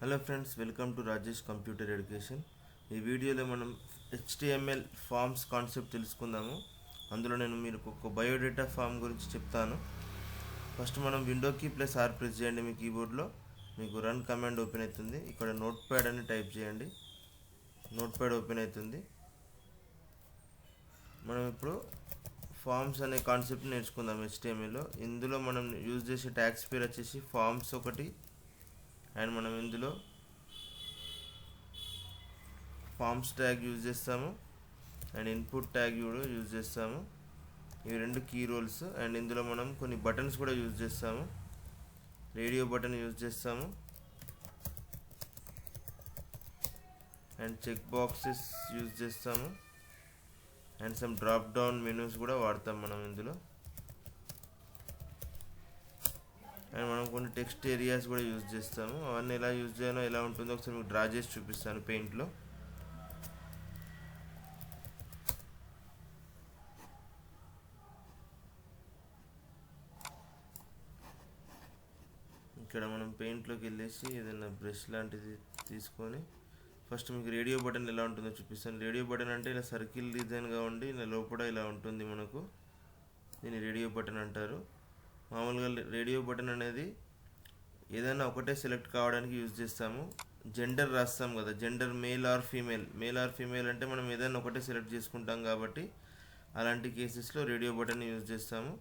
Hello friends, welcome to Rajesh computer education. ఈ వీడియోలో మనం HTML ఫామ్స్ కాన్సెప్ట్ తెలుసుకుందాము. అందులో నేను మీరు ఒక బయోడేటా ఫామ్ గురించి చెప్తాను. ఫస్ట్ మనం విండోకి +R ప్రెస్ చేయండి. మీ కీబోర్డ్లో మీకు రన్ కమాండ్ ఓపెన్ అవుతుంది. ఇక్కడ నోట్ ప్యాడ్ అని టైప్ చేయండి. నోట్ ప్యాడ్ ఓపెన్ అవుతుంది. మనం ఇప్పుడు ఫామ్స్ అనే కాన్సెప్ట్ నేర్చుకుందాం HTMLలో. ఇందులో మనం యూజ్ చేసే ట్యాగ్స్ పేరు వచ్చేసి ఫామ్స్ ఒకటి, అండ్ మనం ఇందులో ఫామ్స్ ట్యాగ్ యూజ్ చేస్తాము అండ్ ఇన్పుట్ ట్యాగ్ కూడా యూజ్ చేస్తాము. ఇవి రెండు కీ రోల్స్. అండ్ ఇందులో మనం కొన్ని బటన్స్ కూడా యూజ్ చేస్తాము. రేడియో బటన్ యూజ్ చేస్తాము అండ్ చెక్ బాక్సెస్ యూజ్ చేస్తాము and some drop down menus కూడా వాడతాం మనం ఇందులో. అండ్ మనం కొన్ని టెక్స్ట్ ఏరియాస్ కూడా యూజ్ చేస్తాము. అవన్నీ ఎలా యూజ్ చేయాలో ఎలా ఉంటుందో ఒకసారి మీకు డ్రా చేసి చూపిస్తాను పెయింట్లో. ఇక్కడ మనం పెయింట్లోకి వెళ్ళేసి ఏదైనా బ్రష్ లాంటిది తీసుకొని ఫస్ట్ మీకు రేడియో బటన్ ఎలా ఉంటుందో చూపిస్తాను. రేడియో బటన్ అంటే ఇలా సర్కిల్ డిజైన్గా ఉండి ఇలా లోపల ఇలా ఉంటుంది మనకు. దీన్ని రేడియో బటన్ అంటారు. మామూలుగా రేడియో బటన్ అనేది ఏదైనా ఒకటే సెలెక్ట్ కావడానికి యూజ్ చేస్తాము. జెండర్ రాస్తాం కదా, జెండర్ మేల్ ఆర్ ఫీమేల్ అంటే మనం ఏదైనా ఒకటే సెలెక్ట్ చేసుకుంటాం కాబట్టి అలాంటి కేసెస్లో రేడియో బటన్ యూజ్ చేస్తాము.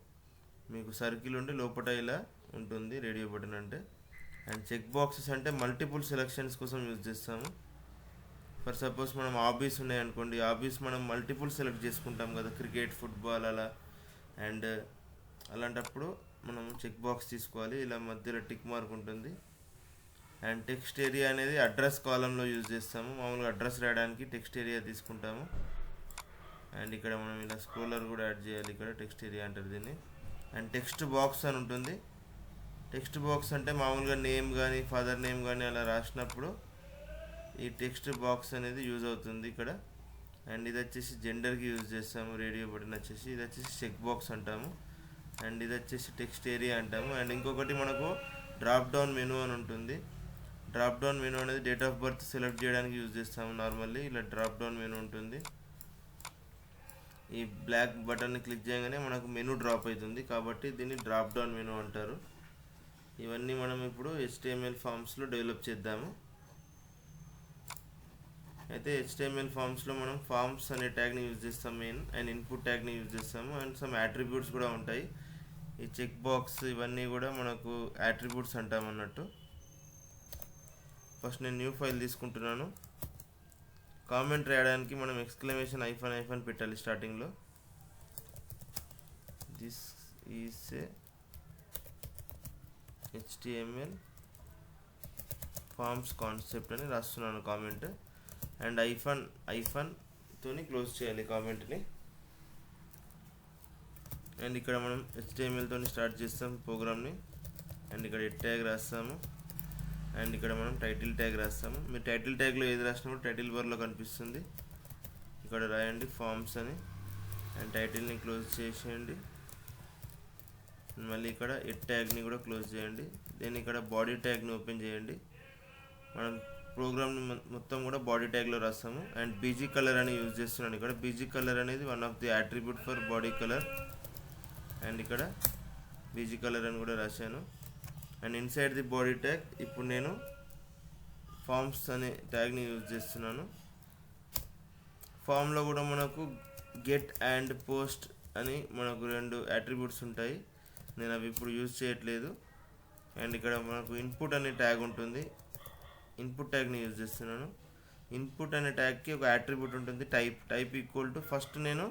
మీకు సర్కిల్ ఉండి లోపల ఇలా ఉంటుంది రేడియో బటన్ అంటే. అండ్ చెక్ బాక్సెస్ అంటే మల్టిపుల్ సెలెక్షన్స్ కోసం యూజ్ చేస్తాము. ఫర్ సపోజ్ మనం హాబీస్ ఉన్నాయనుకోండి, హాబీస్ మనం మల్టిపుల్ సెలెక్ట్ చేసుకుంటాం కదా, క్రికెట్, ఫుట్బాల్ అలా. అండ్ అలాంటప్పుడు మనం చెక్ బాక్స్ తీసుకోవాలి. ఇలా మధ్యలో టిక్ మార్క్ ఉంటుంది. అండ్ టెక్స్ట్ ఏరియా అనేది అడ్రస్ కాలంలో యూజ్ చేస్తాము. మామూలుగా అడ్రస్ రాయడానికి టెక్స్ట్ ఏరియా తీసుకుంటాము. అండ్ ఇక్కడ మనం ఇలా స్క్రోలర్ కూడా యాడ్ చేయాలి. ఇక్కడ టెక్స్ట్ ఏరియా అంటారు దీన్ని. అండ్ టెక్స్ట్ బాక్స్ అని ఉంటుంది. టెక్స్ట్ బాక్స్ అంటే మామూలుగా నేమ్ కానీ ఫాదర్ నేమ్ కానీ అలా రాసినప్పుడు ఈ టెక్స్ట్ బాక్స్ అనేది యూజ్ అవుతుంది ఇక్కడ. అండ్ ఇది వచ్చేసి జెండర్కి యూజ్ చేస్తాము. రేడియో బటన్ వచ్చేసి ఇది వచ్చేసి చెక్ బాక్స్ అంటాము. అండ్ ఇది వచ్చేసి టెక్స్ట్ ఏరియా అంటాము. అండ్ ఇంకొకటి మనకు డ్రాప్ డౌన్ మెనూ అని ఉంటుంది. డ్రాప్ డౌన్ మెనూ అనేది డేట్ ఆఫ్ బర్త్ సెలెక్ట్ చేయడానికి యూజ్ చేస్తాము. నార్మల్లీ ఇలా డ్రాప్ డౌన్ మెనూ ఉంటుంది. ఈ బ్లాక్ బటన్ని క్లిక్ చేయగానే మనకు మెనూ డ్రాప్ అవుతుంది కాబట్టి దీన్ని డ్రాప్ డౌన్ మెనూ అంటారు. ఇవన్నీ మనం ఇప్పుడు HTML ఫామ్స్లో డెవలప్ చేద్దాము. అయితే HTML ఫామ్స్లో మనం ఫామ్స్ అనే ట్యాగ్ని యూజ్ చేస్తాం మెయిన్, అండ్ ఇన్పుట్ ట్యాగ్ని యూజ్ చేస్తాము. అండ్ సమ్ యాట్రిబ్యూట్స్ కూడా ఉంటాయి. ఈ చెక్ బాక్స్ ఇవన్నీ కూడా మనకు యాట్రిబ్యూట్స్ అంటాం అన్నట్టు. ఫస్ట్ నేను న్యూ ఫైల్ తీసుకుంటున్నాను. కామెంట్ రాయడానికి మనం ఎక్స్క్లమేషన్ ఐఫన్ పెట్టాలి స్టార్టింగ్లో. This is a HTML forms concept అని రాస్తున్నాను కామెంట్. అండ్ ఐఫన్ తోని క్లోజ్ చేయాలి కామెంట్ని. అండ్ ఇక్కడ మనం HTML తోని స్టార్ట్ చేస్తాం ప్రోగ్రామ్ని. అండ్ ఇక్కడ హెడ్ ట్యాగ్ రాస్తాము. అండ్ ఇక్కడ మనం టైటిల్ ట్యాగ్ రాస్తాము. మీరు టైటిల్ ట్యాగ్లో ఏది రాసినప్పుడు టైటిల్ బార్లో కనిపిస్తుంది. ఇక్కడ రాయండి ఫామ్స్ అని. అండ్ టైటిల్ని క్లోజ్ చేసేయండి. మళ్ళీ ఇక్కడ హెడ్ ట్యాగ్ని కూడా క్లోజ్ చేయండి. దెన్ ఇక్కడ బాడీ ట్యాగ్ని ఓపెన్ చేయండి. మనం ప్రోగ్రామ్ని మొత్తం కూడా బాడీ ట్యాగ్లో రాస్తాము. అండ్ బీజీ కలర్ అని యూజ్ చేస్తున్నాను. ఇక్కడ బీజీ కలర్ అనేది one of the attribute for body colour. And ఇక్కడ బీజీ కలర్ అని కూడా రాశాను. And inside the body tag ఇప్పుడు నేను ఫామ్స్ అనే ట్యాగ్ని యూజ్ చేస్తున్నాను. ఫామ్లో కూడా మనకు గెట్ అండ్ పోస్ట్ అని మనకు రెండు యాట్రిబ్యూట్స్ ఉంటాయి. నేను అవి ఇప్పుడు యూజ్ చేయట్లేదు. అండ్ ఇక్కడ మనకు ఇన్పుట్ అనే ట్యాగ్ ఉంటుంది. ఇన్పుట్ ట్యాగ్ని యూజ్ చేస్తున్నాను. ఇన్పుట్ అనే ట్యాగ్కి ఒక యాట్రిబ్యూట్ ఉంటుంది టైప్ ఈక్వల్ టు. ఫస్ట్ నేను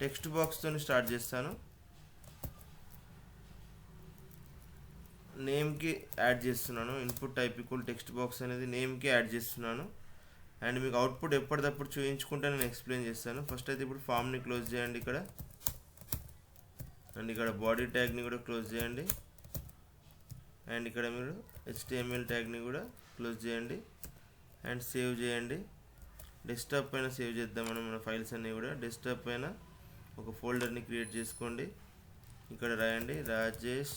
టెక్స్ట్ బాక్స్తో స్టార్ట్ చేస్తాను. నేమ్కి యాడ్ చేస్తున్నాను. Input type equal text box అనేది నేమ్కి యాడ్ చేస్తున్నాను. అండ్ మీకు అవుట్పుట్ ఎప్పటికప్పుడు చూపించుకుంటే నేను ఎక్స్ప్లెయిన్ చేస్తాను. ఫస్ట్ అయితే ఇప్పుడు ఫామ్ని క్లోజ్ చేయండి ఇక్కడ. అండ్ ఇక్కడ బాడీ ట్యాగ్ని కూడా క్లోజ్ చేయండి. అండ్ ఇక్కడ మీరు HTML ట్యాగ్ని కూడా క్లోజ్ చేయండి. అండ్ సేవ్ చేయండి. డెస్క్టాప్ పైన సేవ్ చేద్దాం మన ఫైల్స్ అన్నీ కూడా. డెస్క్టాప్ పైన ఒక ఫోల్డర్ని క్రియేట్ చేసుకోండి. ఇక్కడ రాయండి రాజేష్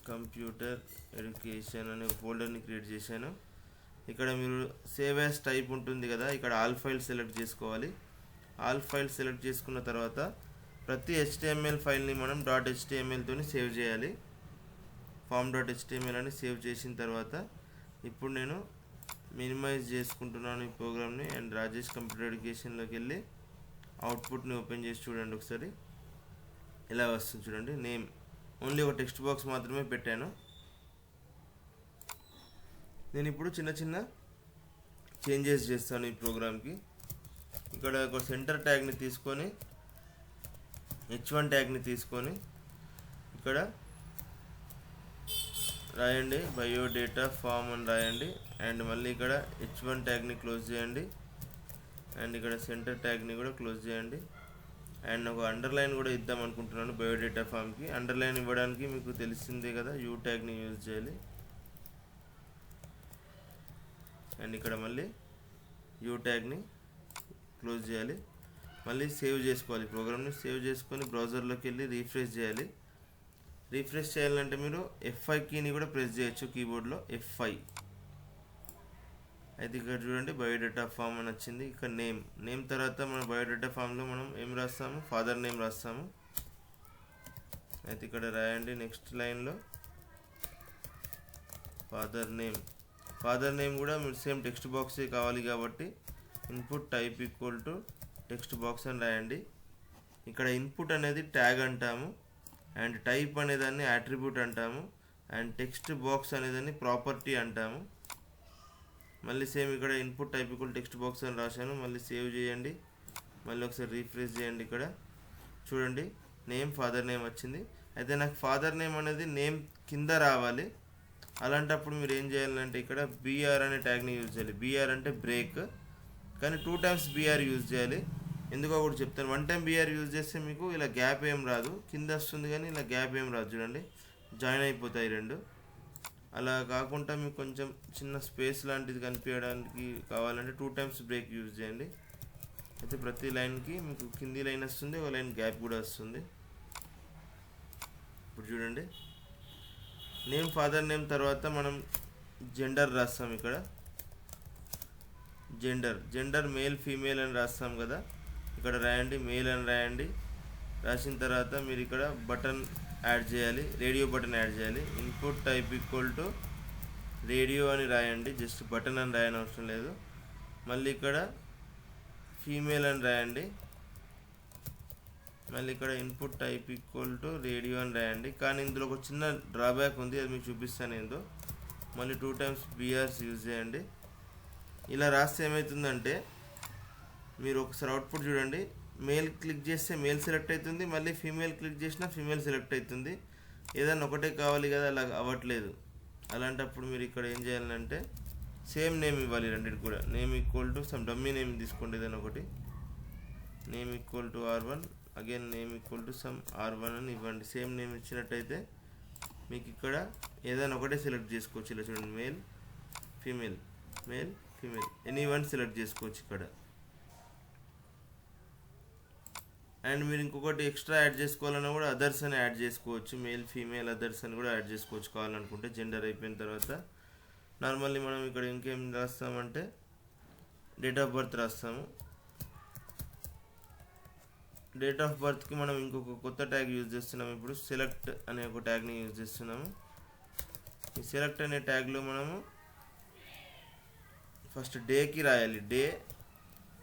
కంప్యూటర్ ఎడ్యుకేషన్ అనే ఫోల్డర్ని క్రియేట్ చేశాను. ఇక్కడ మీరు సేవ్ యాజ్ టైప్ ఉంటుంది కదా, ఇక్కడ ఆల్ ఫైల్ సెలెక్ట్ చేసుకోవాలి. ఆల్ ఫైల్ సెలెక్ట్ చేసుకున్న తర్వాత ప్రతి HTML ఫైల్ని మనం .html తోని సేవ్ చేయాలి. form.html అని సేవ్ చేసిన తర్వాత ఇప్పుడు నేను మినిమైజ్ చేసుకుంటున్నాను ఈ ప్రోగ్రామ్ని అండ్ రాజేష్ కంప్యూటర్ ఎడ్యుకేషన్లోకి వెళ్ళి అవుట్పుట్ని ఓపెన్ చేసి చూడండి ఒకసారి. ఇలా వస్తుంది చూడండి. నేమ్ ఓన్లీ ఒక టెక్స్ట్ బాక్స్ మాత్రమే పెట్టాను. నేను ఇప్పుడు చిన్న చిన్న చేంజెస్ చేస్తాను ఈ ప్రోగ్రామ్కి. ఇక్కడ ఒక సెంటర్ ట్యాగ్ని తీసుకొని H1 ట్యాగ్ని తీసుకొని ఇక్కడ రాయండి బయోడేటా ఫామ్ అని రాయండి అండ్ మళ్ళీ ఇక్కడ H1 ట్యాగ్ని క్లోజ్ చేయండి అండ్ ఇక్కడ సెంటర్ ట్యాగ్ని కూడా క్లోజ్ చేయండి అండ్ ఒక అండర్లైన్ కూడా ఇద్దాం అనుకుంటున్నాను బయోడేటా ఫామ్కి. అండర్లైన్ ఇవ్వడానికి మీకు తెలిసిందే కదా, యూ ట్యాగ్ని యూజ్ చేయాలి అండ్ ఇక్కడ మళ్ళీ యూ ట్యాగ్ని క్లోజ్ చేయాలి. మళ్ళీ సేవ్ చేసుకోవాలి ప్రోగ్రామ్ని. సేవ్ చేసుకొని బ్రౌజర్లోకి వెళ్ళి రీఫ్రెష్ చేయాలి. రీఫ్రెష్ చేయాలంటే మీరు F5 కీని కూడా ప్రెస్ చేయొచ్చు కీబోర్డ్లో, F5. అయితే ఇక్కడ చూడండి బయోడేటా ఫామ్ అని వచ్చింది. ఇక్కడ నేమ్ తర్వాత మన బయోడేటా ఫామ్లో మనం ఏం రాస్తాము, ఫాదర్ నేమ్ రాస్తాము. అయితే ఇక్కడ రాయండి నెక్స్ట్ లైన్లో ఫాదర్ నేమ్ కూడా మీరు సేమ్ టెక్స్ట్ బాక్సే కావాలి కాబట్టి input type equal to text box అని రాయండి. ఇక్కడ ఇన్పుట్ అనేది ట్యాగ్ అంటాము అండ్ టైప్ అనేదాన్ని అట్రిబ్యూట్ అంటాము అండ్ టెక్స్ట్ బాక్స్ అనేదాన్ని ప్రాపర్టీ అంటాము. మళ్ళీ సేమ్ ఇక్కడ input type equal text box అని రాశాను. మళ్ళీ సేవ్ చేయండి, మళ్ళీ ఒకసారి రీఫ్రెష్ చేయండి. ఇక్కడ చూడండి నేమ్ ఫాదర్ నేమ్ వచ్చింది. అయితే నాకు ఫాదర్ నేమ్ అనేది నేమ్ కింద రావాలి. అలాంటప్పుడు మీరు ఏం చేయాలంటే ఇక్కడ BR అనే ట్యాగ్ని యూజ్ చేయాలి. BR అంటే బ్రేక్, కానీ 2 times BR యూజ్ చేయాలి. ఎందుకో కూడా చెప్తాను. 1 time BR యూజ్ చేస్తే మీకు ఇలా గ్యాప్ ఏం రాదు, కింద వస్తుంది కానీ ఇలా గ్యాప్ ఏం రాదు. చూడండి జాయిన్ అయిపోతాయి రెండు. అలా కాకుండా మీకు కొంచెం చిన్న స్పేస్ లాంటిది కనిపించడానికి కావాలంటే 2 times బ్రేక్ యూజ్ చేయండి. అయితే ప్రతి లైన్కి మీకు కింది లైన్ వస్తుంది, ఒక లైన్ గ్యాప్ కూడా వస్తుంది. ఇప్పుడు చూడండి నేమ్ ఫాదర్ నేమ్ తర్వాత మనం జెండర్ రాస్తాం. ఇక్కడ జెండర్ మేల్ ఫీమేల్ అని రాస్తాం కదా, ఇక్కడ రాయండి మేల్ అని రాయండి. రాసిన తర్వాత మీరు ఇక్కడ బటన్ యాడ్ చేయాలి, రేడియో బటన్ యాడ్ చేయాలి. Input type equal to radio అని రాయండి, జస్ట్ బటన్ అని రాయని అవసరం లేదు. మళ్ళీ ఇక్కడ ఫీమేల్ అని రాయండి. మళ్ళీ ఇక్కడ input type equal to radio అని రాయండి. కానీ ఇందులో ఒక చిన్న డ్రాబ్యాక్ ఉంది, అది మీకు చూపిస్తాను ఏందో. మళ్ళీ 2 times BRs యూజ్ చేయండి. ఇలా రాస్తే ఏమవుతుందంటే మీరు ఒకసారి అవుట్పుట్ చూడండి, మేల్ క్లిక్ చేస్తే మేల్ సెలెక్ట్ అవుతుంది, మళ్ళీ ఫీమేల్ క్లిక్ చేసినా ఫీమేల్ సెలెక్ట్ అవుతుంది. ఏదైనా ఒకటే కావాలి కదా, అలా అవ్వట్లేదు. అలాంటప్పుడు మీరు ఇక్కడ ఏం చేయాలంటే సేమ్ నేమ్ ఇవ్వాలి రెండింటి కూడా. Name equal to some dummy name తీసుకోండి ఏదైనా ఒకటి. Name equal to R1, again name equal to some R1 అని ఇవ్వండి. సేమ్ నేమ్ ఇచ్చినట్టయితే మీకు ఇక్కడ ఏదైనా ఒకటే సెలెక్ట్ చేసుకోవచ్చు. ఇలా చూడండి male female any one select చేసుకోవచ్చు ఇక్కడ. అండ్ మీరు ఇంకొకటి ఎక్స్ట్రా యాడ్ చేసుకోవాలన్నా కూడా అదర్స్ అని యాడ్ చేసుకోవచ్చు. మేల్ ఫీమేల్ అదర్స్ అని కూడా యాడ్ చేసుకోవచ్చు కావాలనుకుంటే. జెండర్ అయిపోయిన తర్వాత నార్మల్లీ మనం ఇక్కడ ఇంకేం రాస్తామంటే డేట్ ఆఫ్ బర్త్ రాస్తాము. డేట్ ఆఫ్ బర్త్కి మనం ఇంకొక కొత్త ట్యాగ్ యూజ్ చేస్తున్నాము. ఇప్పుడు సెలెక్ట్ అనే ఒక ట్యాగ్ని యూజ్ చేస్తున్నాము. ఈ సెలెక్ట్ అనే ట్యాగ్లో మనము ఫస్ట్ డేకి రాయాలి. Day,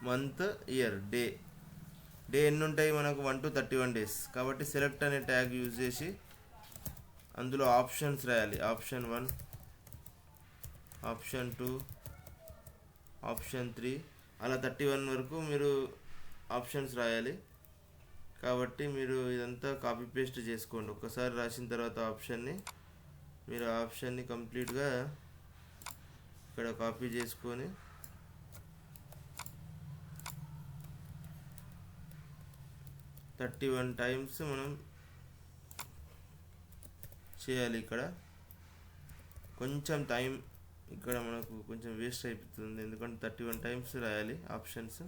month, year. డే ఎన్ని ఉంటాయి మనకు? 1 to 31 days. కాబట్టి సెలెక్ట్ అనే ట్యాగ్ యూజ్ చేసి అందులో ఆప్షన్స్ రాయాలి. ఆప్షన్ 1, ఆప్షన్ 2, ఆప్షన్ 3 అలా 31 వరకు మీరు ఆప్షన్స్ రాయాలి. కాబట్టి మీరు ఇదంతా కాపీ పేస్ట్ చేసుకోండి. ఒక్కసారి రాసిన తర్వాత మీరు ఆప్షన్ని కంప్లీట్గా ఇక్కడ కాపీ చేసుకొని (31 times మనం చేయాలి. ఇక్కడ కొంచెం టైం ఇక్కడ మనకు కొంచెం వేస్ట్ అయిపోతుంది, ఎందుకంటే 31 times రాయాలి ఆప్షన్స్.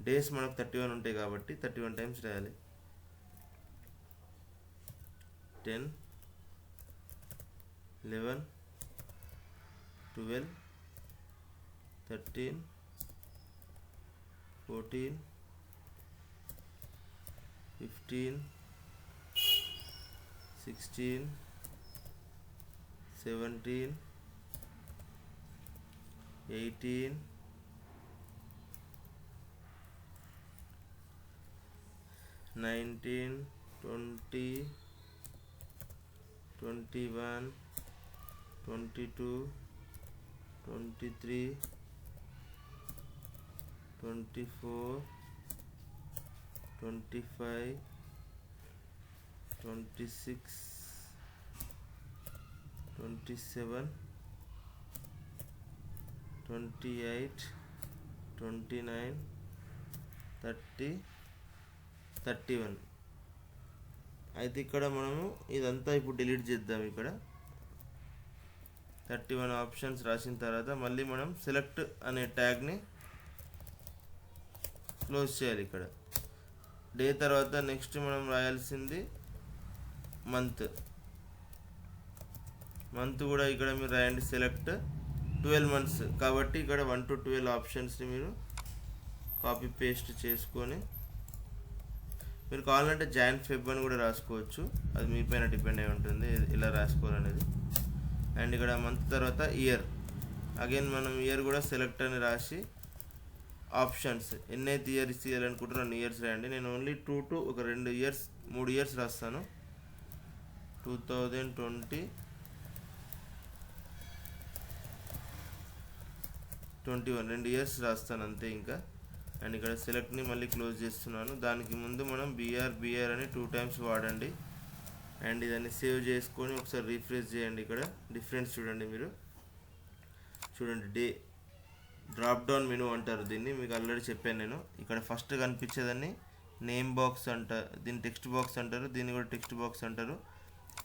డేస్ మనకు 31 ఉంటాయి కాబట్టి 31 times రాయాలి. 10, 11 12 13 14 15 16 17 18 19 20 21 22 23 24 25 26 27 28 29 30 31. అయితే ఇక్కడ మనము ఇదంతా ఇప్పుడు డిలీట్ చేద్దాం. ఇక్కడ 31 ఆప్షన్స్ రాసిన తర్వాత మళ్ళీ మనం సెలెక్ట్ అనే ట్యాగ్ని క్లోజ్ చేయాలి. ఇక్కడ డే తర్వాత నెక్స్ట్ మనం రాయాల్సింది మంత్ కూడా ఇక్కడ మీరు రాయండి. సెలెక్ట్ 12 మంత్స్ కాబట్టి ఇక్కడ 1 to 12 ఆప్షన్స్ని మీరు కాపీ పేస్ట్ చేసుకొని మీరు కావాలంటే జాన్ ఫెబ్ అని కూడా రాసుకోవచ్చు. అది మీ పైన డిపెండ్ అయి ఉంటుంది ఇలా రాసుకోవాలనేది. అండ్ ఇక్కడ మంత్ తర్వాత ఇయర్, అగైన్ మనం ఇయర్ కూడా సెలెక్ట్ అని రాసి ఆప్షన్స్ ఎన్నైతే ఇయర్స్ ఇవ్వాలనుకుంటారో అన్ని ఇయర్స్ రాయండి. నేను ఓన్లీ 2 to 3 ఇయర్స్ రాస్తాను. 2020 21 2 ఇయర్స్ రాస్తాను అంతే ఇంకా. అండ్ ఇక్కడ సెలెక్ట్ని మళ్ళీ క్లోజ్ చేస్తున్నాను. దానికి ముందు మనం బిఆర్ అని 2 times వాడండి. అండ్ ఇదాన్ని సేవ్ చేసుకొని ఒకసారి రీఫ్రెష్ చేయండి. ఇక్కడ డిఫరెన్స్ చూడండి, మీరు చూడండి. డే డ్రాప్ డౌన్ మెనూ అంటారు దీన్ని, మీకు ఆల్రెడీ చెప్పాను నేను. ఇక్కడ ఫస్ట్ కనిపించేదాన్ని నేమ్ బాక్స్ అంటారు, దీన్ని టెక్స్ట్ బాక్స్ అంటారు, దీన్ని కూడా టెక్స్ట్ బాక్స్ అంటారు.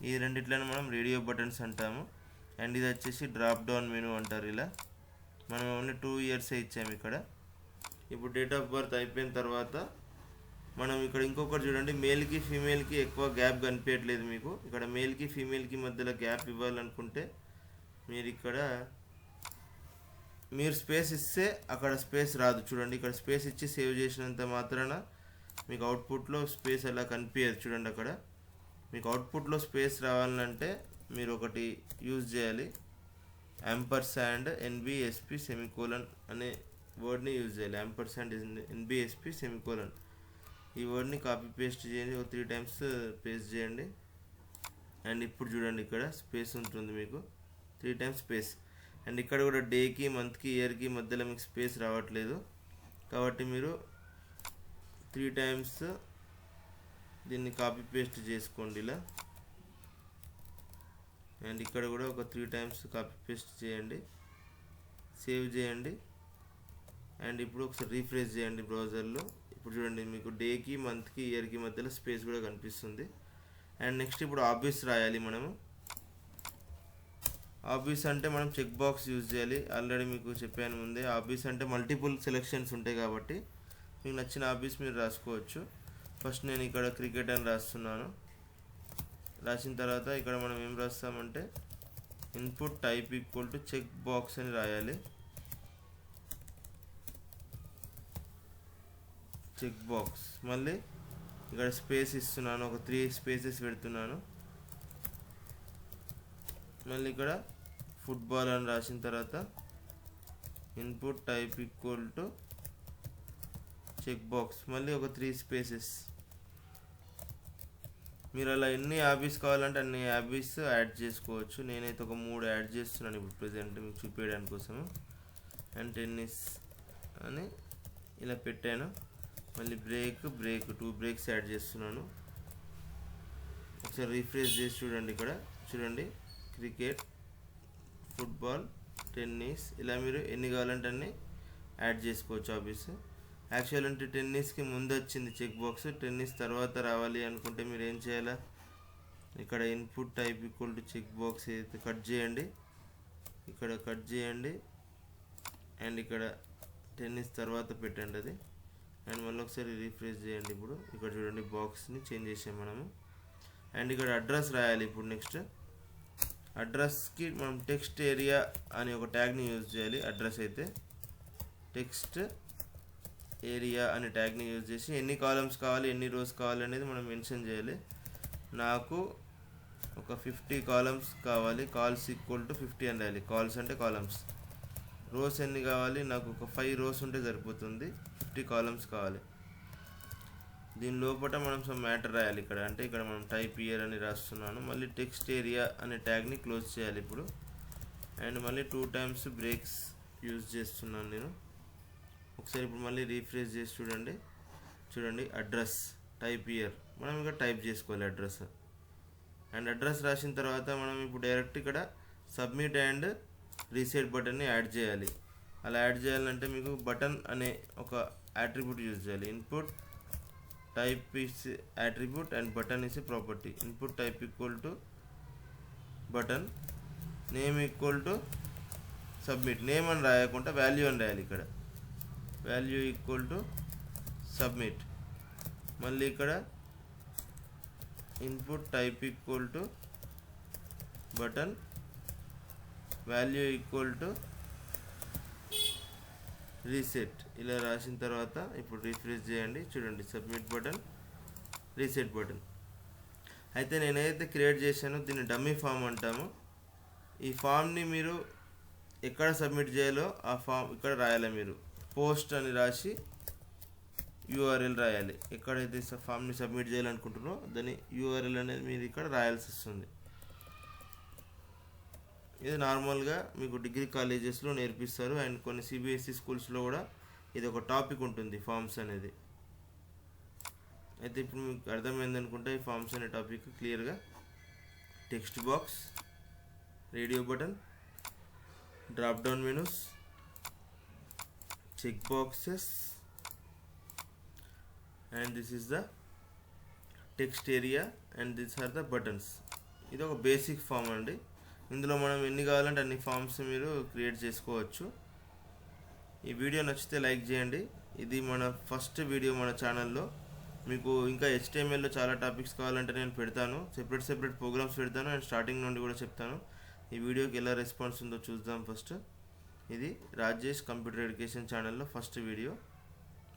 ఈ రెండిట్లను మనం రేడియో బటన్స్ అంటాము. అండ్ ఇది వచ్చేసి డ్రాప్ డౌన్ మెనూ అంటారు. ఇలా మనం ఓన్లీ 2 years ఇచ్చాము ఇక్కడ. ఇప్పుడు డేట్ ఆఫ్ బర్త్ అయిపోయిన తర్వాత మనం ఇక్కడ ఇంకొకటి చూడండి, మేల్కి ఫీమేల్కి ఎక్కువ గ్యాప్ కనిపించట్లేదు మీకు. ఇక్కడ మేల్కి ఫీమేల్కి మధ్యలో గ్యాప్ ఇవ్వాలనుకుంటే మీరు స్పేస్ ఇస్తే అక్కడ స్పేస్ రాదు. చూడండి, ఇక్కడ స్పేస్ ఇచ్చి సేవ్ చేసినంత మాత్రాన మీకు అవుట్పుట్లో స్పేస్ అలా కనిపించదు. చూడండి, అక్కడ మీకు అవుట్పుట్లో స్పేస్ రావాలంటే మీరు ఒకటి యూజ్ చేయాలి, యాంపర్సాండ్ ఎన్బిఎస్పి సెమికోలన్ అనే వర్డ్ని యూజ్ చేయాలి. యాంపర్సాండ్ ఎన్బిఎస్పి సెమికోలన్ ఈ వర్డ్ని కాపీ పేస్ట్ చేయండి. ఒక 3 times పేస్ట్ చేయండి. అండ్ ఇప్పుడు చూడండి, ఇక్కడ స్పేస్ ఉంటుంది మీకు 3 times స్పేస్. అండ్ ఇక్కడ కూడా డేకి మంత్కి ఇయర్కి మధ్యలో మీకు స్పేస్ రావట్లేదు కాబట్టి మీరు 3 times దీన్ని కాపీ పేస్ట్ చేసుకోండి ఇలా. అండ్ ఇక్కడ కూడా ఒక 3 times కాపీ పేస్ట్ చేయండి, సేవ్ చేయండి. అండ్ ఇప్పుడు ఒకసారి రీఫ్రెష్ చేయండి బ్రౌజర్లో. ఇప్పుడు చూడండి, మీకు డేకి మంత్కి ఇయర్కి మధ్యలో స్పేస్ కూడా కనిపిస్తుంది. అండ్ నెక్స్ట్ ఇప్పుడు ఆఫీస్ రాయాలి మనము. ఆఫీస్ అంటే మనం చెక్ బాక్స్ యూజ్ చేయాలి. ఆల్రెడీ మీకు చెప్పాను ముందే. ఆఫీస్ అంటే మల్టిపుల్ సెలెక్షన్స్ ఉంటాయి కాబట్టి మీకు నచ్చిన ఆఫీస్ మీరు రాసుకోవచ్చు. ఫస్ట్ నేను ఇక్కడ క్రికెట్ అని రాస్తున్నాను. రాసిన తర్వాత ఇక్కడ మనం ఏం రాస్తామంటే input type equal to check box అని రాయాలి. చెక్ బాక్స్ మళ్ళీ ఇక్కడ స్పేస్ ఇస్తున్నాను, ఒక 3 spaces పెడుతున్నాను. మళ్ళీ ఇక్కడ ఫుట్బాల్ అని రాసిన తర్వాత input type equal to check box మళ్ళీ ఒక 3 spaces. మీరు అలా ఎన్ని యాబీస్ కావాలంటే అన్ని యాబీస్ యాడ్ చేసుకోవచ్చు. నేనైతే ఒక 3 యాడ్ చేస్తున్నాను ఇప్పుడు ప్రెజెంట్ మీకు చూపించడానికి కోసము. అండ్ టెన్నిస్ అని ఇలా పెట్టాను. మళ్ళీ బ్రేక్ 2 breaks యాడ్ చేస్తున్నాను. ఒకసారి రీఫ్రెష్ చేసి చూడండి, ఇక్కడ చూడండి క్రికెట్, ఫుట్బాల్, టెన్నిస్ ఇలా మీరు ఎన్ని కావాలంటే అన్ని యాడ్ చేసుకోవచ్చు ఆఫీస్. యాక్చువల్ అంటే టెన్నిస్కి ముందు వచ్చింది చెక్ బాక్స్, టెన్నిస్ తర్వాత రావాలి అనుకుంటే మీరు ఏం చేయాలా, ఇక్కడ input type equal to check box అయితే కట్ చేయండి, ఇక్కడ కట్ చేయండి. అండ్ ఇక్కడ టెన్నిస్ తర్వాత పెట్టండి అది. అండ్ మళ్ళీ ఒకసారి రీఫ్రెష్ చేయండి. ఇప్పుడు ఇక్కడ చూడండి బాక్స్ని చేంజ్ చేసాం మనము. అండ్ ఇక్కడ అడ్రస్ రాయాలి. ఇప్పుడు నెక్స్ట్ అడ్రస్కి మనం టెక్స్ట్ ఏరియా అని ఒక ట్యాగ్ని యూజ్ చేయాలి. అడ్రస్ అయితే టెక్స్ట్ ఏరియా అనే ట్యాగ్ని యూజ్ చేసి ఎన్ని కాలమ్స్ కావాలి ఎన్ని రోస్ కావాలి అనేది మనం మెన్షన్ చేయాలి. నాకు ఒక 50 కాలమ్స్ కావాలి. కాల్స్ ఈక్వల్ టు 50 అని రాయాలి. కాల్స్ అంటే కాలమ్స్. రోస్ ఎన్ని కావాలి, నాకు ఒక 5 రోస్ ఉంటే సరిపోతుంది. 50 కాలమ్స్ కావాలి. దీని లోపల మనం సమ్ మ్యాటర్ రాయాలి ఇక్కడ. అంటే ఇక్కడ మనం టైప్ ఇయర్ అని రాస్తున్నాను. మళ్ళీ టెక్స్ట్ ఏరియా అనే ట్యాగ్ని క్లోజ్ చేయాలి ఇప్పుడు. అండ్ మళ్ళీ 2 టైమ్స్ బ్రేక్స్ యూజ్ చేస్తున్నాను నేను. ఒకసారి ఇప్పుడు మళ్ళీ రీఫ్రెష్ చేసి చూడండి అడ్రస్ టైప్ ఇయర్ మనం ఇక్కడ టైప్ చేసుకోవాలి అడ్రస్. అండ్ అడ్రస్ రాసిన తర్వాత మనం ఇప్పుడు డైరెక్ట్ ఇక్కడ సబ్మిట్ అండ్ రీసెట్ బటన్ని యాడ్ చేయాలి. అలా యాడ్ చేయాలంటే మీకు బటన్ అనే ఒక అట్రిబ్యూట్ యూజ్ చేయాలి. Input type is attribute and button is a property. Input type equal to button, name equal to submit. Name అని రాయకుండా వాల్యూ అని రాయాలి ఇక్కడ. Value equal to submit. మళ్ళీ ఇక్కడ input type equal to button, value equal to reset. ఇలా రాసిన తర్వాత ఇప్పుడు రిఫ్రెష్ చేయండి. చూడండి సబ్మిట్ బటన్, రీసెట్ బటన్. అయితే నేనైతే క్రియేట్ చేశానో దీన్ని డమ్మీ ఫామ్ అంటాము. ఈ ఫామ్ని మీరు ఎక్కడ సబ్మిట్ చేయాలో ఆ ఫామ్ ఇక్కడ రాయాలి. మీరు పోస్ట్ అని రాసి యూఆర్ఎల్ రాయాలి. ఎక్కడైతే ఫామ్ని సబ్మిట్ చేయాలనుకుంటున్నారో దాని యూఆర్ఎల్ అనేది మీరు ఇక్కడ రాయాల్సి వస్తుంది. ఇది నార్మల్గా మీకు డిగ్రీ కాలేజెస్లో నేర్పిస్తారు. అండ్ కొన్ని సిబిఎస్ఈ స్కూల్స్లో కూడా ఇది ఒక టాపిక్ ఉంటుంది ఫామ్స్ అనేది. అయితే ఇప్పుడు మీకు అర్థమైంది అనుకుంటే ఈ ఫామ్స్ అనే టాపిక్ క్లియర్గా. Text box, radio button, drop down menus, check boxes, and this is the text area and this are the buttons. ఇది ఒక బేసిక్ ఫామ్ అండి. ఇందులో మనం ఎన్ని కావాలంటే అన్ని ఫామ్స్ మీరు క్రియేట్ చేసుకోవచ్చు. ఈ వీడియో నచ్చితే లైక్ చేయండి. ఇది మన ఫస్ట్ వీడియో మన ఛానల్లో. మీకు ఇంకా HTMLలో చాలా టాపిక్స్ కావాలంటే నేను పెడతాను. సెపరేట్ ప్రోగ్రామ్స్ పెడతాను అండ్ స్టార్టింగ్ నుండి కూడా చెప్తాను. ఈ వీడియోకి ఎలా రెస్పాన్స్ ఉందో చూద్దాం ఫస్ట్. ఇది రాజేష్ కంప్యూటర్ ఎడ్యుకేషన్ ఛానల్లో ఫస్ట్ వీడియో.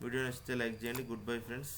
వీడియో నచ్చితే లైక్ చేయండి. Good bye friends.